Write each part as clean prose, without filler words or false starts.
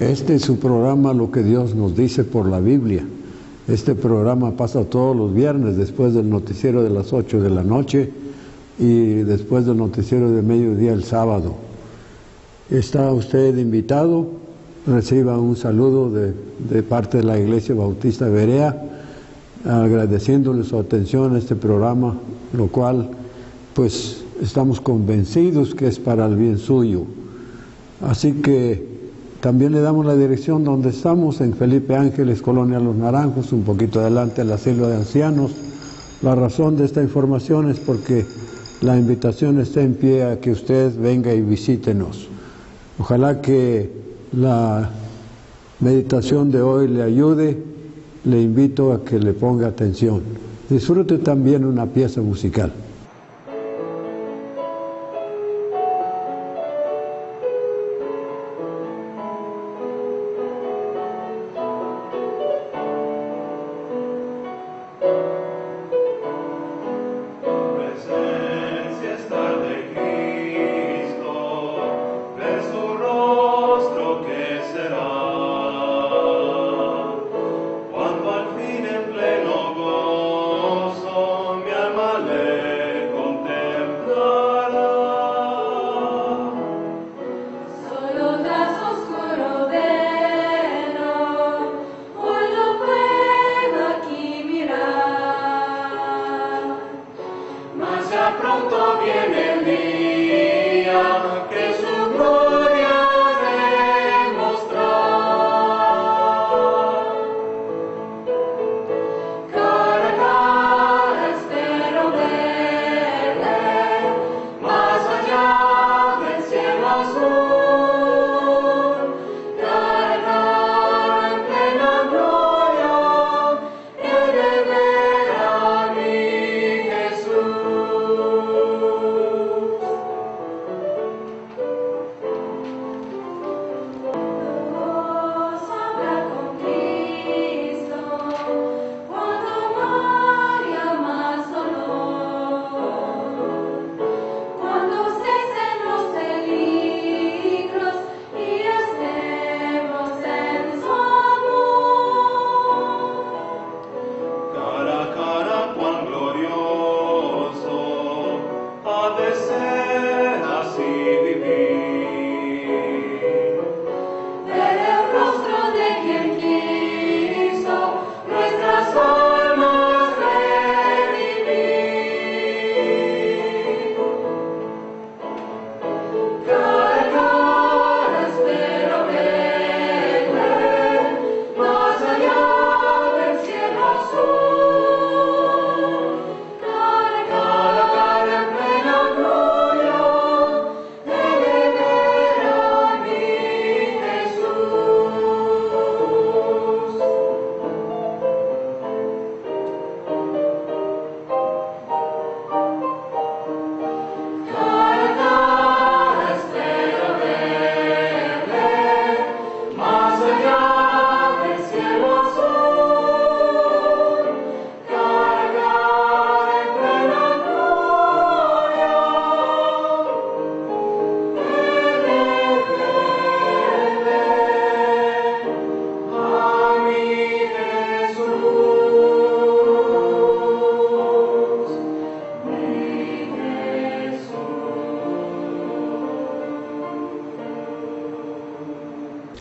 Este es su programa, Lo que Dios nos dice por la Biblia. Este programa pasa todos los viernes después del noticiero de las 8 de la noche y después del noticiero de mediodía el sábado. Está usted invitado, reciba un saludo de parte de la Iglesia Bautista Berea, agradeciéndole su atención a este programa, lo cual pues estamos convencidos que es para el bien suyo. Así que también le damos la dirección donde estamos, en Felipe Ángeles, Colonia Los Naranjos, un poquito adelante del asilo de ancianos. La razón de esta información es porque la invitación está en pie a que usted venga y visítenos. Ojalá que la meditación de hoy le ayude. Le invito a que le ponga atención. Disfrute también una pieza musical.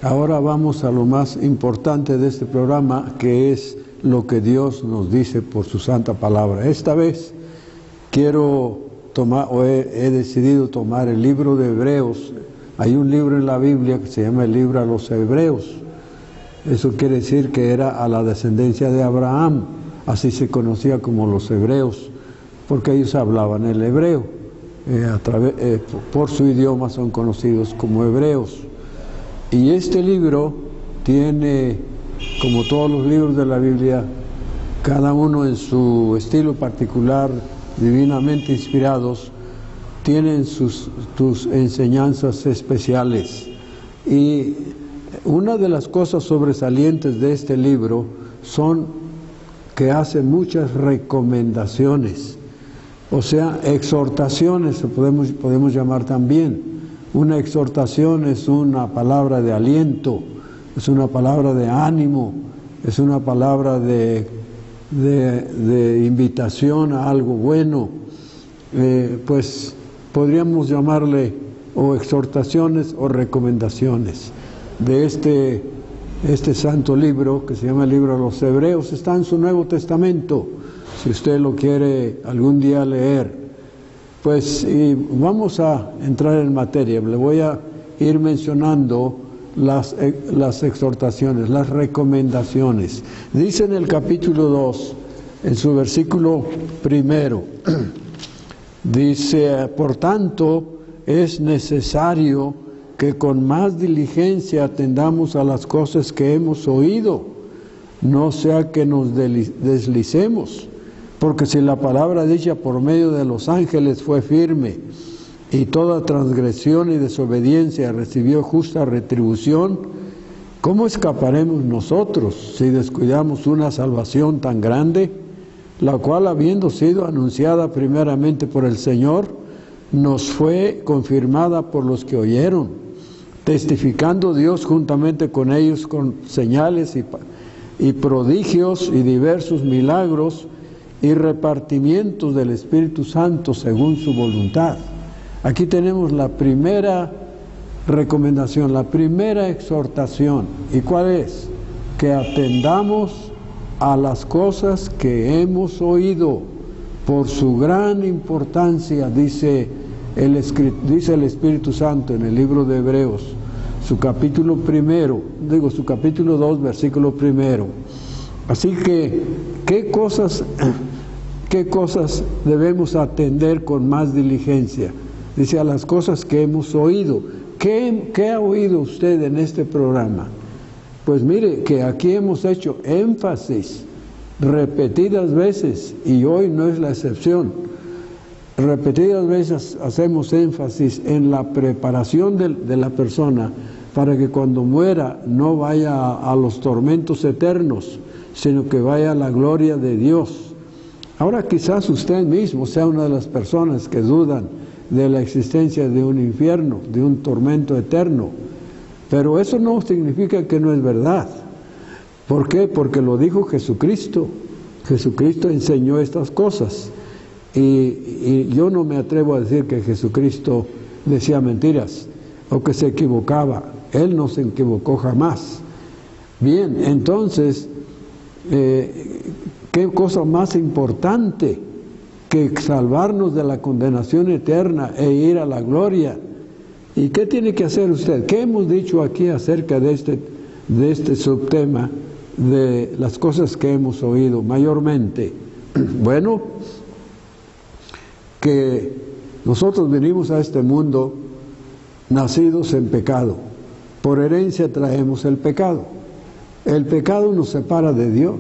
Ahora vamos a lo más importante de este programa, que es lo que Dios nos dice por su santa palabra. Esta vez quiero tomar, he decidido tomar el libro de Hebreos. Hay un libro en la Biblia que se llama el libro a los Hebreos. Eso quiere decir que era a la descendencia de Abraham. Así se conocía como los hebreos, porque ellos hablaban el hebreo. Por su idioma son conocidos como hebreos. Y este libro tiene, como todos los libros de la Biblia, cada uno en su estilo particular, divinamente inspirados, tienen sus enseñanzas especiales. Y una de las cosas sobresalientes de este libro son que hace muchas recomendaciones, o sea, exhortaciones, podemos llamar también. Una exhortación es una palabra de aliento, es una palabra de ánimo, es una palabra de invitación a algo bueno. Pues podríamos llamarle o exhortaciones o recomendaciones de este santo libro que se llama el libro de los Hebreos. Está en su Nuevo Testamento, si usted lo quiere algún día leer. Pues y vamos a entrar en materia. Le voy a ir mencionando las exhortaciones, las recomendaciones. Dice en el capítulo 2, en su versículo 1, dice: por tanto, es necesario que con más diligencia atendamos a las cosas que hemos oído, no sea que nos deslicemos, porque si la palabra dicha por medio de los ángeles fue firme, y toda transgresión y desobediencia recibió justa retribución, ¿cómo escaparemos nosotros si descuidamos una salvación tan grande, la cual, habiendo sido anunciada primeramente por el Señor, nos fue confirmada por los que oyeron, testificando Dios juntamente con ellos con señales y prodigios y diversos milagros y repartimientos del Espíritu Santo según su voluntad? Aquí tenemos la primera recomendación, la primera exhortación. ¿Y cuál es? Que atendamos a las cosas que hemos oído por su gran importancia, dice el Espíritu Santo en el libro de Hebreos, su capítulo 2, versículo 1. Así que, ¿qué cosas debemos atender con más diligencia? Dice: a las cosas que hemos oído. ¿Qué ha oído usted en este programa? Pues mire, que aquí hemos hecho énfasis repetidas veces, y hoy no es la excepción. Repetidas veces hacemos énfasis en la preparación de la persona para que cuando muera no vaya a los tormentos eternos, sino que vaya a la gloria de Dios. Ahora quizás usted mismo sea una de las personas que dudan de la existencia de un infierno, de un tormento eterno, pero eso no significa que no es verdad. ¿Por qué? Porque lo dijo Jesucristo. Jesucristo enseñó estas cosas, y yo no me atrevo a decir que Jesucristo decía mentiras o que se equivocaba. Él no se equivocó jamás. Bien, entonces, ¿qué cosa más importante que salvarnos de la condenación eterna e ir a la gloria? ¿Y qué tiene que hacer usted? ¿Qué hemos dicho aquí acerca de este subtema de las cosas que hemos oído mayormente? Bueno, que nosotros venimos a este mundo nacidos en pecado. Por herencia traemos el pecado. El pecado nos separa de Dios.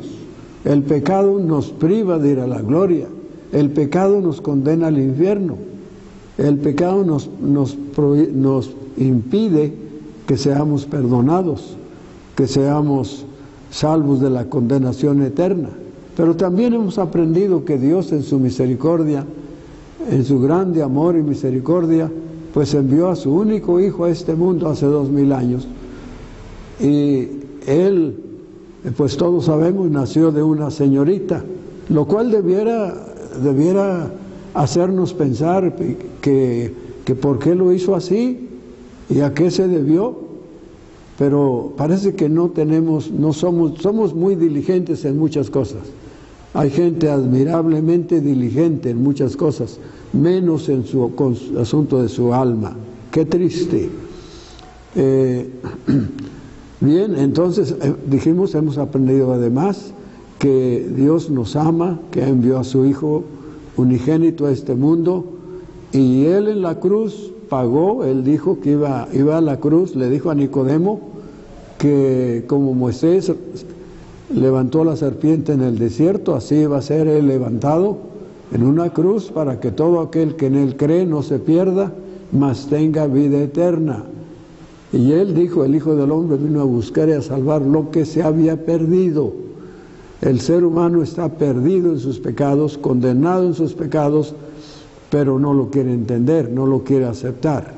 El pecado nos priva de ir a la gloria. El pecado nos condena al infierno. El pecado nos impide que seamos perdonados, que seamos salvos de la condenación eterna. Pero también hemos aprendido que Dios, en su misericordia, en su grande amor y misericordia, pues envió a su único Hijo a este mundo hace 2000 años. Y Él, pues todos sabemos, nació de una señorita, lo cual debiera hacernos pensar que por qué lo hizo así y a qué se debió. Pero parece que somos muy diligentes en muchas cosas. Hay gente admirablemente diligente en muchas cosas, menos en su asunto de su alma. Qué triste. Bien, entonces hemos aprendido además que Dios nos ama, que envió a su Hijo unigénito a este mundo, y Él en la cruz pagó. Él dijo que iba a la cruz. Le dijo a Nicodemo que como Moisés levantó la serpiente en el desierto, así iba a ser Él levantado en una cruz, para que todo aquel que en Él cree no se pierda, mas tenga vida eterna. Y Él dijo: el Hijo del Hombre vino a buscar y a salvar lo que se había perdido. El ser humano está perdido en sus pecados, condenado en sus pecados, pero no lo quiere entender, no lo quiere aceptar.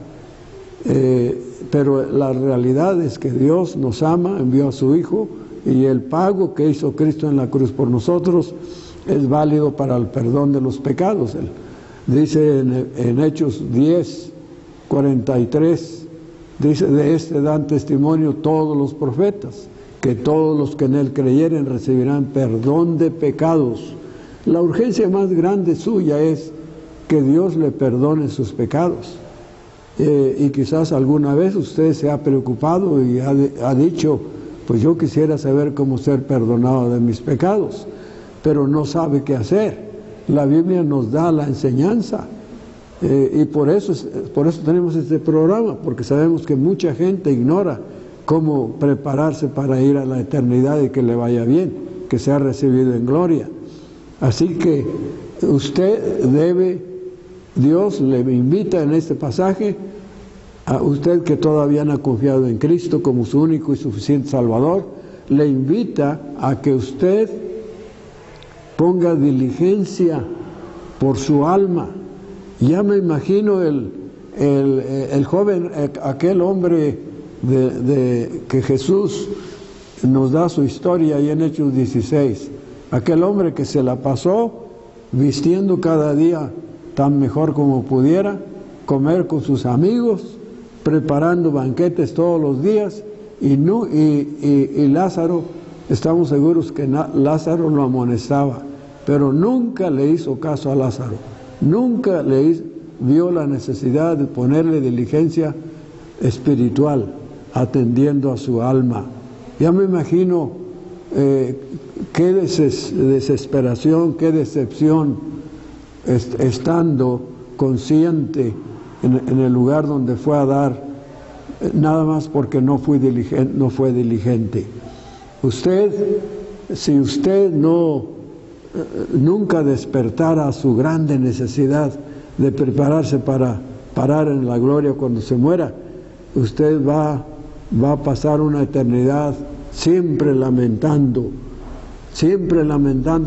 pero la realidad es que Dios nos ama, envió a su Hijo, y el pago que hizo Cristo en la cruz por nosotros es válido para el perdón de los pecados. Dice en Hechos 10:43, dice: de este dan testimonio todos los profetas, que todos los que en él creyeren recibirán perdón de pecados. La urgencia más grande suya es que Dios le perdone sus pecados. Y quizás alguna vez usted se ha preocupado y ha dicho: pues yo quisiera saber cómo ser perdonado de mis pecados, pero no sabe qué hacer. La Biblia nos da la enseñanza, y por eso tenemos este programa, porque sabemos que mucha gente ignora cómo prepararse para ir a la eternidad y que le vaya bien, que sea recibido en gloria. Así que usted Dios le invita en este pasaje a usted que todavía no ha confiado en Cristo como su único y suficiente Salvador, le invita a que usted ponga diligencia por su alma. Ya me imagino el joven, aquel hombre que Jesús nos da su historia ahí en Hechos 16, aquel hombre que se la pasó vistiendo cada día tan mejor como pudiera, comer con sus amigos, preparando banquetes todos los días, y Lázaro, estamos seguros que Lázaro lo amonestaba, pero nunca le hizo caso a Lázaro, nunca vio la necesidad de ponerle diligencia espiritual, atendiendo a su alma. Ya me imagino qué desesperación, qué decepción, estando consciente en el lugar donde fue a dar, nada más porque no fue diligente. Si usted nunca despertara su grande necesidad de prepararse para parar en la gloria cuando se muera, usted va a pasar una eternidad siempre lamentando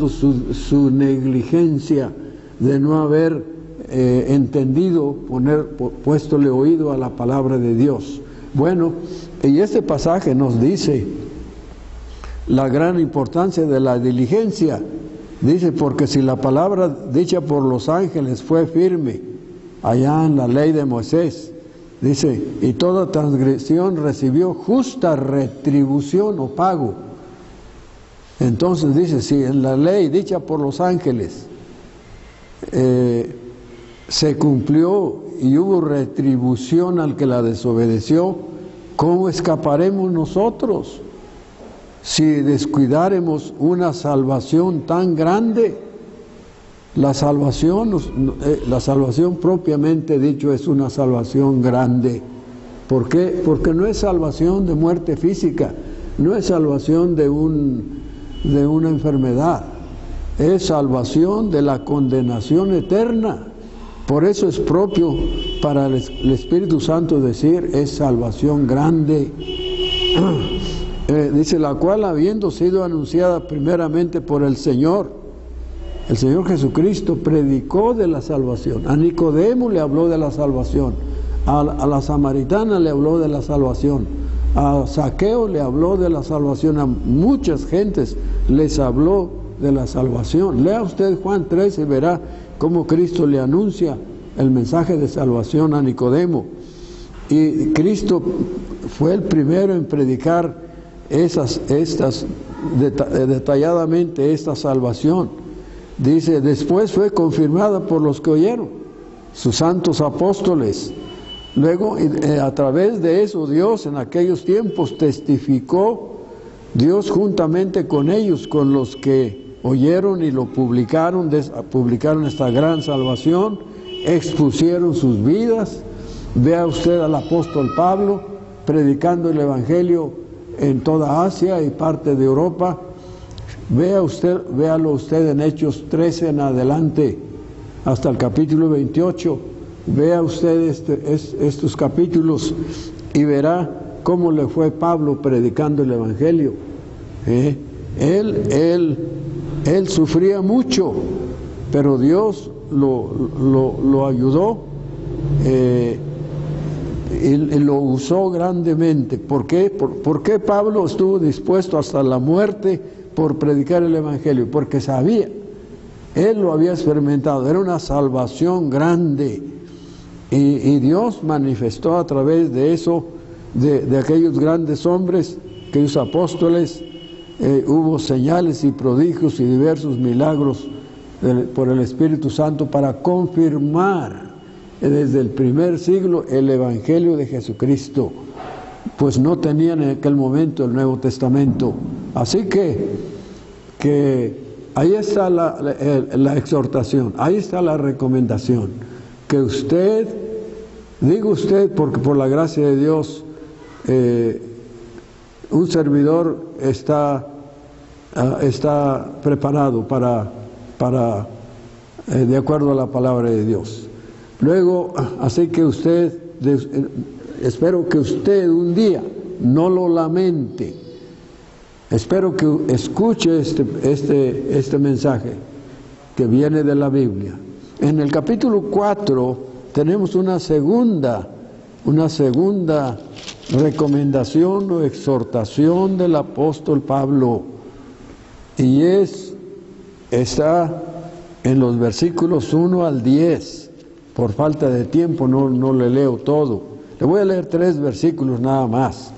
su negligencia de no haber entendido, puéstole oído a la palabra de Dios. Bueno, y este pasaje nos dice la gran importancia de la diligencia. Dice: porque si la palabra dicha por los ángeles fue firme allá en la ley de Moisés, dice, y toda transgresión recibió justa retribución o pago. Entonces dice, si en la ley dicha por los ángeles se cumplió y hubo retribución al que la desobedeció, ¿cómo escaparemos nosotros si descuidáremos una salvación tan grande? La salvación propiamente dicho es una salvación grande. ¿Por qué? Porque no es salvación de muerte física, no es salvación de una enfermedad, es salvación de la condenación eterna. Por eso es propio para el Espíritu Santo decir, es salvación grande. Dice, la cual habiendo sido anunciada primeramente por el Señor Jesucristo, predicó de la salvación. A Nicodemo le habló de la salvación, a la samaritana le habló de la salvación, a Zaqueo le habló de la salvación, a muchas gentes les habló de la salvación. Lea usted Juan 13 y verá cómo Cristo le anuncia el mensaje de salvación a Nicodemo. Y Cristo fue el primero en predicar detalladamente esta salvación. Dice, después fue confirmada por los que oyeron, sus santos apóstoles. Luego, a través de eso, Dios en aquellos tiempos testificó, Dios juntamente con ellos, con los que oyeron y lo publicaron esta gran salvación, expusieron sus vidas. Vea usted al apóstol Pablo predicando el Evangelio en toda Asia y parte de Europa. Véalo usted en Hechos 13 en adelante, hasta el capítulo 28. Vea usted estos capítulos y verá cómo le fue Pablo predicando el Evangelio. Él sufría mucho, pero Dios lo ayudó, y lo usó grandemente. ¿Por qué? ¿Por qué Pablo estuvo dispuesto hasta la muerte por predicar el Evangelio? Porque sabía, él lo había experimentado, era una salvación grande, y Dios manifestó a través de eso, de aquellos grandes hombres, aquellos apóstoles, hubo señales y prodigios y diversos milagros por el Espíritu Santo para confirmar desde el primer siglo el Evangelio de Jesucristo, pues no tenían en aquel momento el Nuevo Testamento. Así que ahí está la exhortación, ahí está la recomendación, que usted, digo usted porque por la gracia de Dios, un servidor está preparado para de acuerdo a la palabra de Dios. Luego, así que usted, espero que usted un día no lo lamente. Espero que escuche este mensaje que viene de la Biblia. En el capítulo 4 tenemos una segunda recomendación o exhortación del apóstol Pablo, y está en los versículos 1 al 10. Por falta de tiempo no le leo todo. Le voy a leer 3 versículos nada más.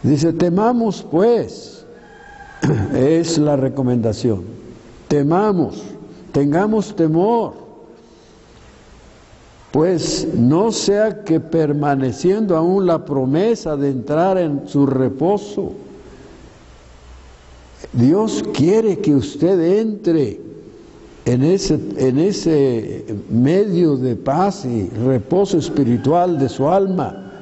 Dice: temamos pues, es la recomendación, temamos, tengamos temor, pues no sea que permaneciendo aún la promesa de entrar en su reposo. Dios quiere que usted entre en ese medio de paz y reposo espiritual de su alma.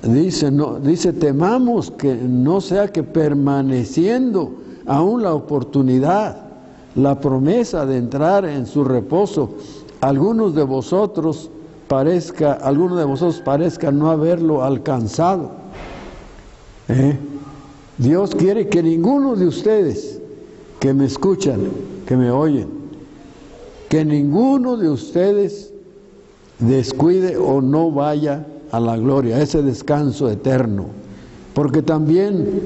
Dice, temamos que no sea que permaneciendo aún la oportunidad, la promesa de entrar en su reposo, algunos de vosotros parezca no haberlo alcanzado. Dios quiere que ninguno de ustedes que me escuchan, que me oyen, que ninguno de ustedes descuide o no vaya a la gloria, a ese descanso eterno. Porque también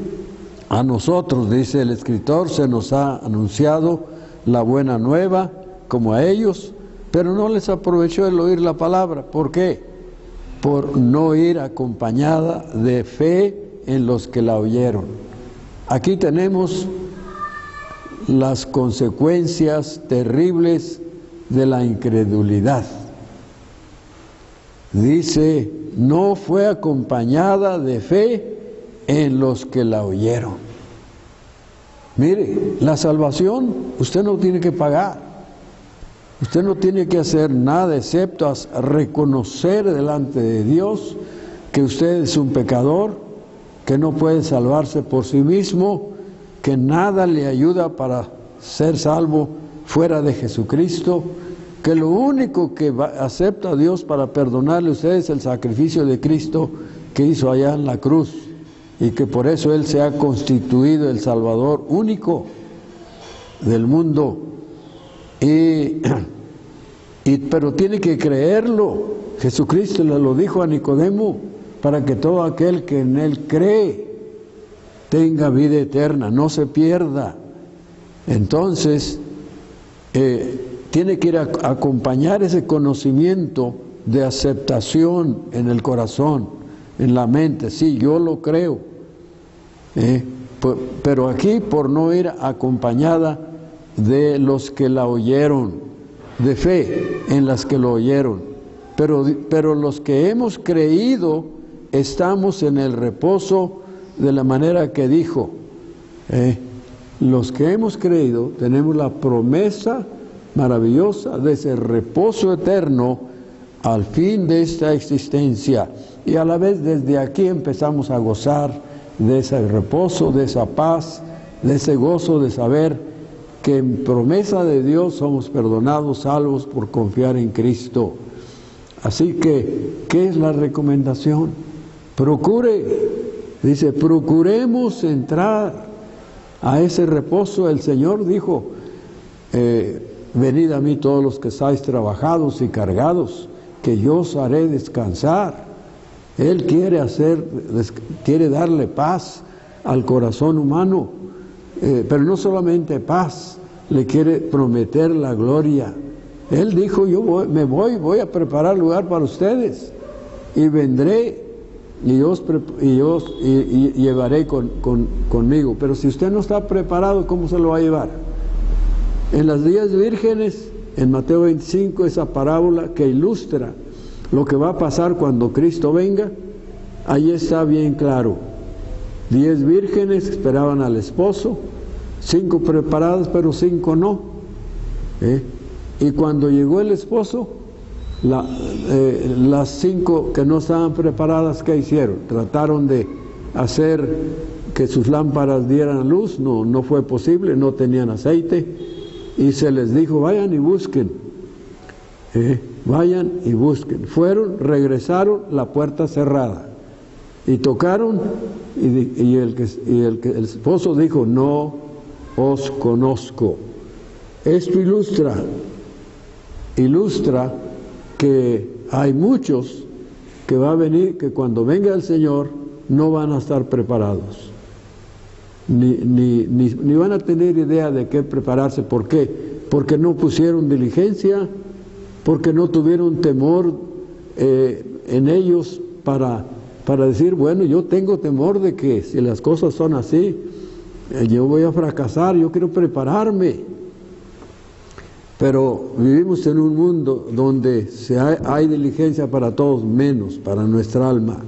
a nosotros, dice el escritor, se nos ha anunciado la buena nueva, como a ellos, pero no les aprovechó el oír la palabra. ¿Por qué? Por no ir acompañada de fe en los que la oyeron. Aquí tenemos las consecuencias terribles de la incredulidad. Dice, no fue acompañada de fe en los que la oyeron. Mire, la salvación usted no tiene que pagar. Usted no tiene que hacer nada excepto reconocer delante de Dios que usted es un pecador, que no puede salvarse por sí mismo, que nada le ayuda para ser salvo fuera de Jesucristo, que lo único que acepta a Dios para perdonarle a usted es el sacrificio de Cristo que hizo allá en la cruz, y que por eso Él se ha constituido el Salvador único del mundo. Pero tiene que creerlo. Jesucristo le lo dijo a Nicodemo, para que todo aquel que en Él cree tenga vida eterna, no se pierda. Entonces, tiene que ir a acompañar ese conocimiento de aceptación en el corazón, en la mente. Sí, yo lo creo, pero aquí por no ir acompañada de los que la oyeron, de fe en las que lo oyeron. Pero los que hemos creído estamos en el reposo de la manera que dijo. Los que hemos creído tenemos la promesa maravillosa de ese reposo eterno al fin de esta existencia, y a la vez desde aquí empezamos a gozar de ese reposo, de esa paz, de ese gozo de saber que en promesa de Dios somos perdonados, salvos por confiar en Cristo. Así que, ¿qué es la recomendación? Dice, procuremos entrar a ese reposo. El Señor dijo, venid a mí todos los que estáis trabajados y cargados, que yo os haré descansar. Él quiere darle paz al corazón humano, pero no solamente paz, le quiere prometer la gloria. Él dijo, voy a preparar lugar para ustedes, y vendré y llevaré conmigo. Pero si usted no está preparado, ¿cómo se lo va a llevar? En las 10 vírgenes, en Mateo 25, esa parábola que ilustra lo que va a pasar cuando Cristo venga, ahí está bien claro. 10 vírgenes esperaban al esposo, 5 preparadas, pero 5 no. Y cuando llegó el esposo, las 5 que no estaban preparadas, ¿qué hicieron? Trataron de hacer que sus lámparas dieran luz, no fue posible, no tenían aceite, y se les dijo, vayan y busquen. Vayan y busquen. Fueron, regresaron, la puerta cerrada, y tocaron, y el esposo dijo, no os conozco. Esto ilustra que hay muchos que va a venir, que cuando venga el Señor no van a estar preparados, ni van a tener idea de qué prepararse. ¿Por qué? Porque no pusieron diligencia, porque no tuvieron temor en ellos para decir, bueno, yo tengo temor de que si las cosas son así, yo voy a fracasar, yo quiero prepararme. Pero vivimos en un mundo donde hay diligencia para todos, menos para nuestra alma.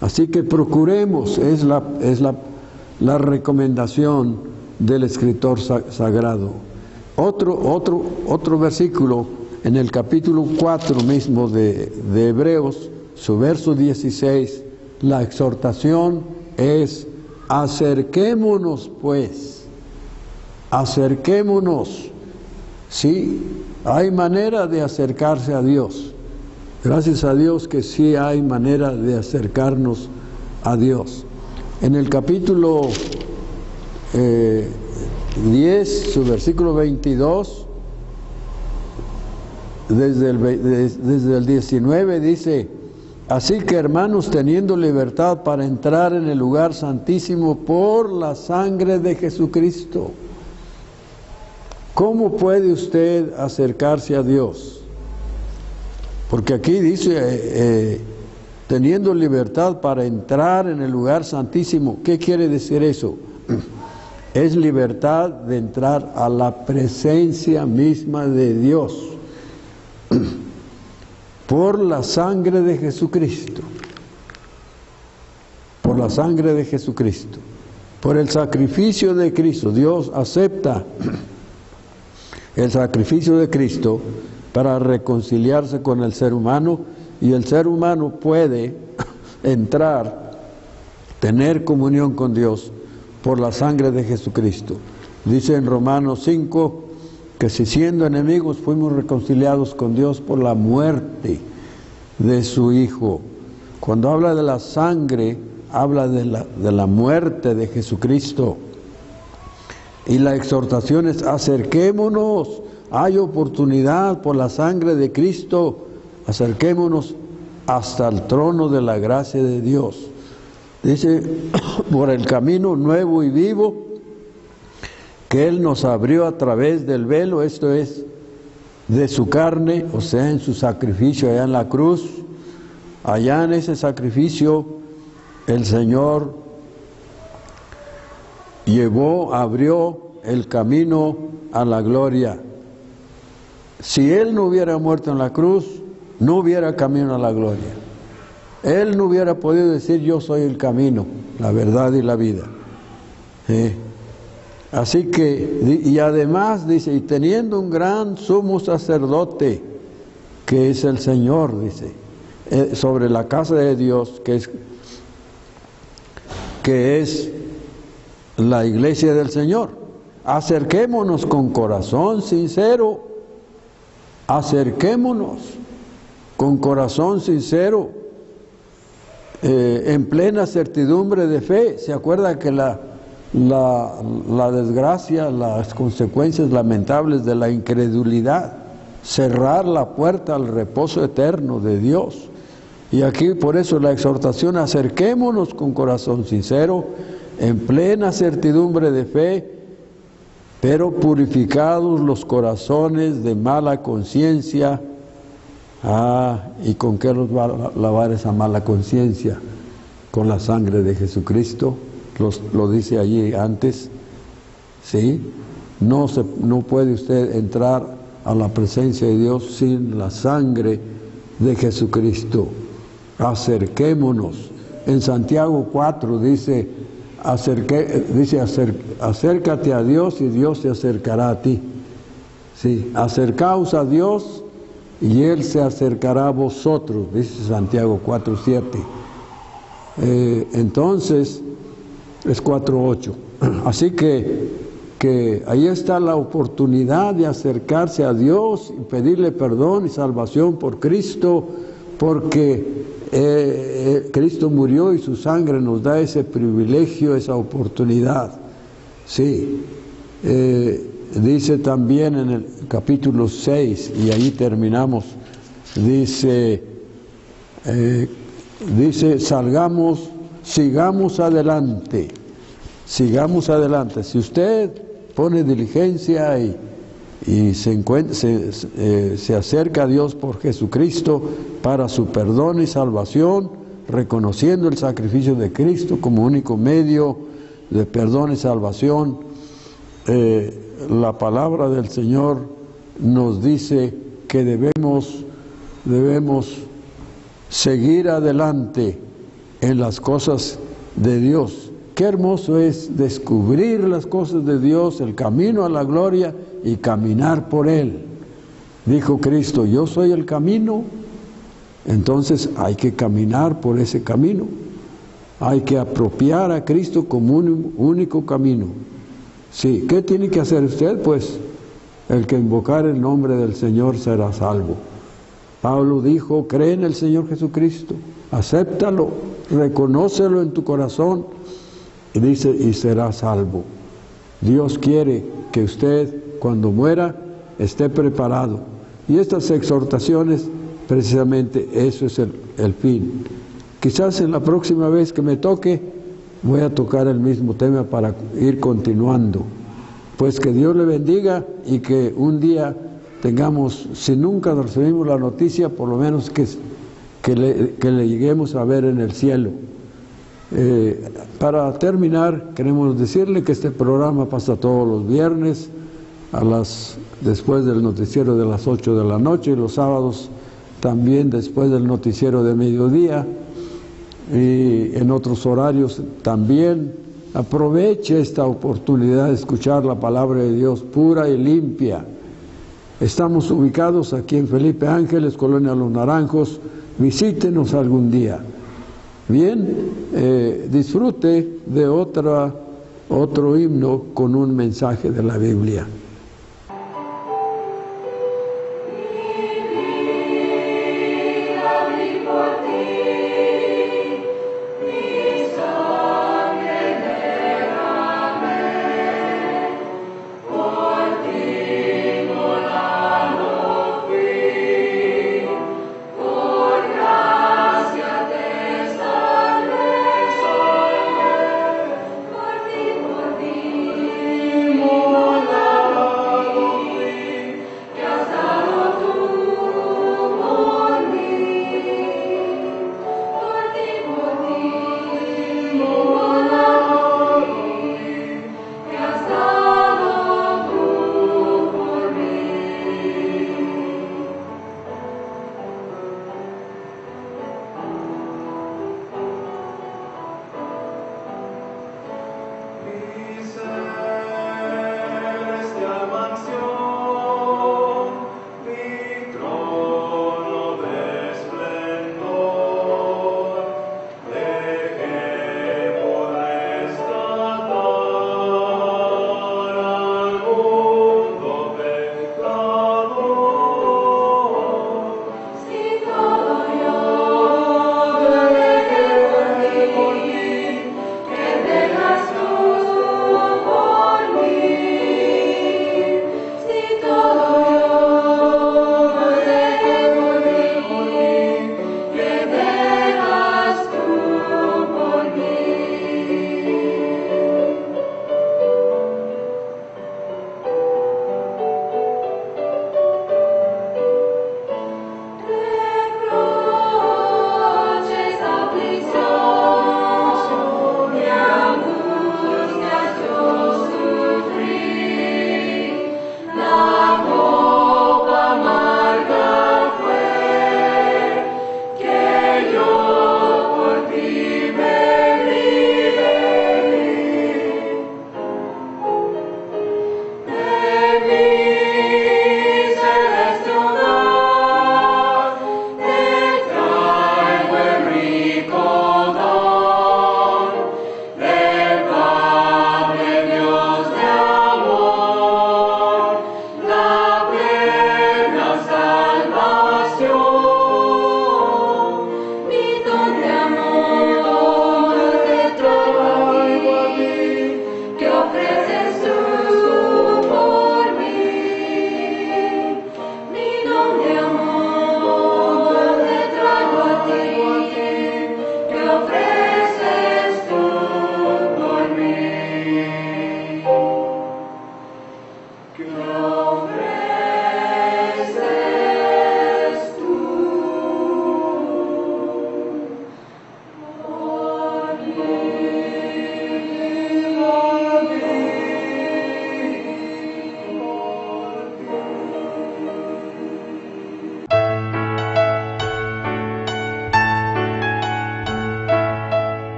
Así que procuremos, es la recomendación del escritor sagrado. Otro versículo en el capítulo 4 mismo de Hebreos, su verso 16, la exhortación es: acerquémonos pues, acerquémonos. Sí, hay manera de acercarse a Dios. Gracias a Dios que sí hay manera de acercarnos a Dios. En el capítulo 10, su versículo 22, desde el 19 dice: así que, hermanos, teniendo libertad para entrar en el lugar santísimo por la sangre de Jesucristo. ¿Cómo puede usted acercarse a Dios? Porque aquí dice, teniendo libertad para entrar en el lugar santísimo. ¿Qué quiere decir eso? Es libertad de entrar a la presencia misma de Dios por la sangre de Jesucristo. Por la sangre de Jesucristo. Por el sacrificio de Cristo. Dios acepta el sacrificio de Cristo para reconciliarse con el ser humano, y el ser humano puede entrar, tener comunión con Dios por la sangre de Jesucristo. Dice en Romanos 5 que si siendo enemigos fuimos reconciliados con Dios por la muerte de su Hijo. Cuando habla de la sangre, habla de la muerte de Jesucristo. Y la exhortación es: acerquémonos, hay oportunidad por la sangre de Cristo, acerquémonos hasta el trono de la gracia de Dios. Dice, por el camino nuevo y vivo que Él nos abrió a través del velo, esto es, de su carne, o sea, en su sacrificio allá en la cruz. Allá en ese sacrificio el Señor abrió el camino a la gloria. Si Él no hubiera muerto en la cruz, no hubiera camino a la gloria. Él no hubiera podido decir: yo soy el camino, la verdad y la vida. Así que, y además dice, y teniendo un gran sumo sacerdote, que es el Señor, dice, sobre la casa de Dios, que es la iglesia del Señor. Acerquémonos con corazón sincero, acerquémonos con corazón sincero, en plena certidumbre de fe. ¿Se acuerda que la desgracia, las consecuencias lamentables de la incredulidad cerrar la puerta al reposo eterno de Dios. Y aquí por eso la exhortación: acerquémonos con corazón sincero, en plena certidumbre de fe, pero purificados los corazones de mala conciencia. ¿Y con qué los va a lavar esa mala conciencia? Con la sangre de Jesucristo. Lo dice allí antes, ¿sí? No puede usted entrar a la presencia de Dios sin la sangre de Jesucristo. Acerquémonos. En Santiago 4 dice, acércate a Dios y Dios se acercará a ti. Sí, acercaos a Dios y Él se acercará a vosotros, dice Santiago 4:7. Entonces, es 4:8. Así que ahí está la oportunidad de acercarse a Dios y pedirle perdón y salvación por Cristo, porque Cristo murió y su sangre nos da ese privilegio, esa oportunidad. Sí. Dice también en el capítulo 6, y ahí terminamos, dice, sigamos adelante. Si usted pone diligencia y se acerca a Dios por Jesucristo para su perdón y salvación, reconociendo el sacrificio de Cristo como único medio de perdón y salvación, la palabra del Señor nos dice que debemos seguir adelante en las cosas de Dios. Qué hermoso es descubrir las cosas de Dios, el camino a la gloria, y caminar por Él. Dijo Cristo: yo soy el camino. Entonces hay que caminar por ese camino. Hay que apropiar a Cristo como un único camino. Sí, ¿qué tiene que hacer usted? Pues el que invocar el nombre del Señor será salvo. Pablo dijo: cree en el Señor Jesucristo, acéptalo, reconócelo en tu corazón, y dice, y será salvo. Dios quiere que usted, cuando muera, esté preparado. Y estas exhortaciones, precisamente eso es el fin. Quizás en la próxima vez que me toque, voy a tocar el mismo tema para ir continuando. Pues que Dios le bendiga y que un día tengamos, si nunca recibimos la noticia, por lo menos que le lleguemos a ver en el cielo. Para terminar, queremos decirle que este programa pasa todos los viernes después del noticiero de las 8 de la noche, y los sábados también después del noticiero de mediodía, y en otros horarios también. Aproveche esta oportunidad de escuchar la palabra de Dios pura y limpia. Estamos ubicados aquí en Felipe Ángeles, Colonia Los Naranjos. Visítenos algún día. Bien, disfrute de otro himno con un mensaje de la Biblia.